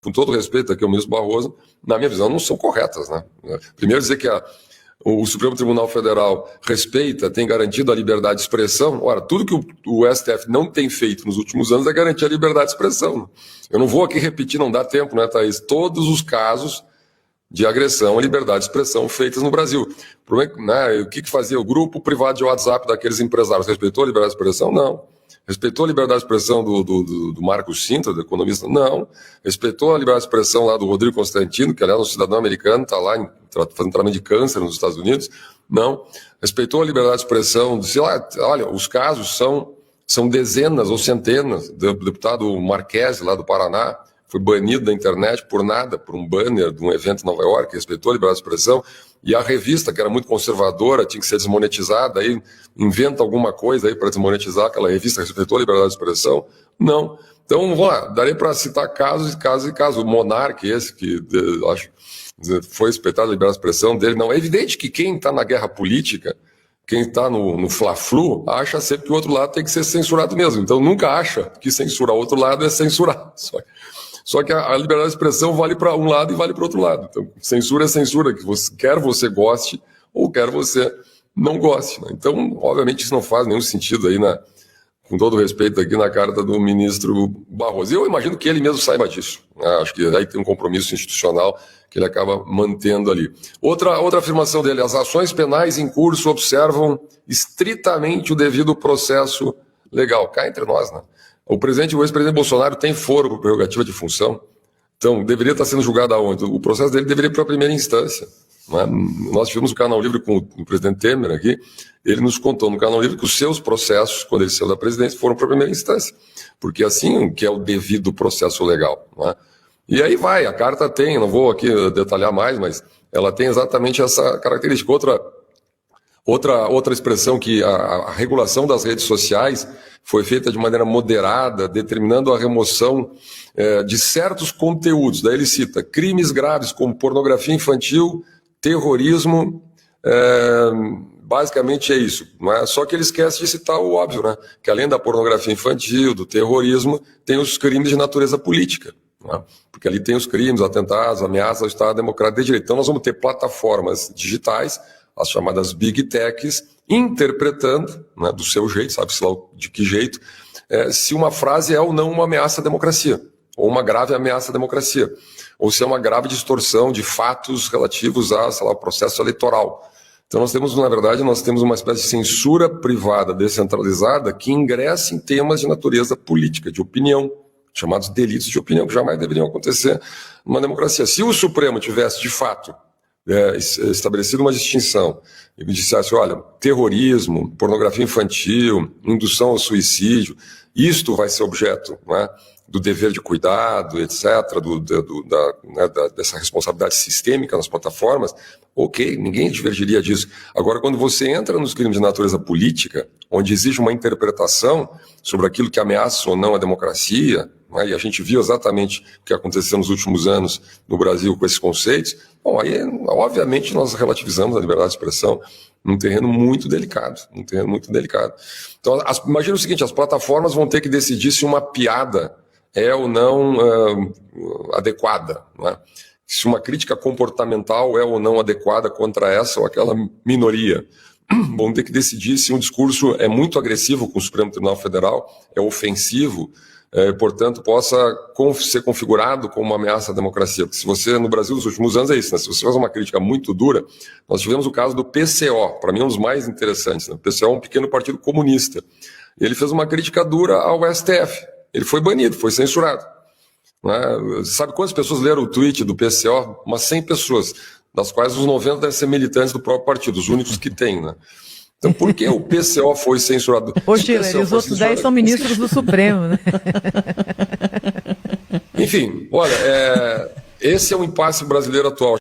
com todo respeito aqui ao ministro Barroso, na minha visão, não são corretas, né? Primeiro, dizer que o Supremo Tribunal Federal respeita, tem garantido a liberdade de expressão. Ora, tudo que o STF não tem feito nos últimos anos é garantir a liberdade de expressão. Eu não vou aqui repetir, não dá tempo, né, Thaís? Todos os casos de agressão à liberdade de expressão feitas no Brasil. O problema, né, o que fazia o grupo privado de WhatsApp daqueles empresários? Respeitou a liberdade de expressão? Não. Respeitou a liberdade de expressão do Marcos Sintra, do economista? Não. Respeitou a liberdade de expressão lá do Rodrigo Constantino, que aliás é um cidadão americano, está lá fazendo tratamento de câncer nos Estados Unidos? Não. Respeitou a liberdade de expressão, sei lá, olha, os casos são dezenas ou centenas. O deputado Marquesi, lá do Paraná, foi banido da internet por nada, por um banner de um evento em Nova York, respeitou a liberdade de expressão, e a revista, que era muito conservadora, tinha que ser desmonetizada, aí inventa alguma coisa aí para desmonetizar aquela revista, respeitou a liberdade de expressão? Não. Então, vamos lá, darei para citar casos e casos e casos. O Monark, esse que acho foi respeitado a liberdade de expressão dele, não. É evidente que quem está na guerra política, quem está no Fla-Flu, acha sempre que o outro lado tem que ser censurado mesmo. Então, nunca acha que censurar o outro lado é censurar. Só que a liberdade de expressão vale para um lado e vale para o outro lado. Então, censura é censura, que quer você goste ou quer você não goste. Né? Então, obviamente, isso não faz nenhum sentido aí, com todo respeito aqui na carta do ministro Barroso. Eu imagino que ele mesmo saiba disso. Né? Acho que aí tem um compromisso institucional que ele acaba mantendo ali. Outra afirmação dele: as ações penais em curso observam estritamente o devido processo legal. Cá entre nós, né? O ex-presidente Bolsonaro tem foro por prerrogativa de função, então deveria estar sendo julgado aonde? O processo dele deveria ir para a primeira instância. Né? Nós tivemos o Canal Livre com o presidente Temer aqui, ele nos contou no Canal Livre que os seus processos, quando ele saiu da presidência, foram para a primeira instância, porque assim que é o devido processo legal. Né? E aí vai, a carta tem, não vou aqui detalhar mais, mas ela tem exatamente essa característica. Outra expressão, que a regulação das redes sociais foi feita de maneira moderada, determinando a remoção de certos conteúdos. Daí ele cita crimes graves como pornografia infantil, terrorismo, basicamente é isso. Não é? Só que ele esquece de citar o óbvio, né? Que além da pornografia infantil, do terrorismo, tem os crimes de natureza política. Não é? Porque ali tem os crimes, atentados, ameaças ao Estado Democrático de Direito. Então nós vamos ter plataformas digitais, as chamadas Big Techs, interpretando, né, do seu jeito, sabe-se lá de que jeito, se uma frase é ou não uma ameaça à democracia, ou uma grave ameaça à democracia, ou se é uma grave distorção de fatos relativos a, sei lá, o processo eleitoral. Então na verdade, nós temos uma espécie de censura privada descentralizada que ingressa em temas de natureza política, de opinião, chamados delitos de opinião, que jamais deveriam acontecer numa democracia. Se o Supremo tivesse, de fato, estabelecido uma distinção e dissesse, olha, terrorismo, pornografia infantil, indução ao suicídio, isto vai ser objeto, né, do dever de cuidado, etc., dessa responsabilidade sistêmica nas plataformas, ok, ninguém divergiria disso. Agora, quando você entra nos crimes de natureza política, onde existe uma interpretação sobre aquilo que ameaça ou não a democracia, né, e a gente viu exatamente o que aconteceu nos últimos anos no Brasil com esses conceitos, bom, aí, obviamente, nós relativizamos a liberdade de expressão num terreno muito delicado, Então, imagina o seguinte, as plataformas vão ter que decidir se uma piada é ou não adequada, né? Se uma crítica comportamental é ou não adequada contra essa ou aquela minoria. Vão ter que decidir se um discurso é muito agressivo com o Supremo Tribunal Federal, é ofensivo, portanto, possa ser configurado como uma ameaça à democracia. Porque se você, no Brasil, nos últimos anos, é isso, né? Se você faz uma crítica muito dura, nós tivemos o caso do PCO, para mim é um dos mais interessantes, né? O PCO é um pequeno partido comunista. Ele fez uma crítica dura ao STF. Ele foi banido, foi censurado. Né? Sabe quantas pessoas leram o tweet do PCO? Umas 100 pessoas, das quais os 90 devem ser militantes do próprio partido, os únicos que tem, né? Então, por que o PCO foi censurado? Ô, Schiller, e os outros 10 são ministros do Supremo, né? Enfim, olha, esse é o impasse brasileiro atual.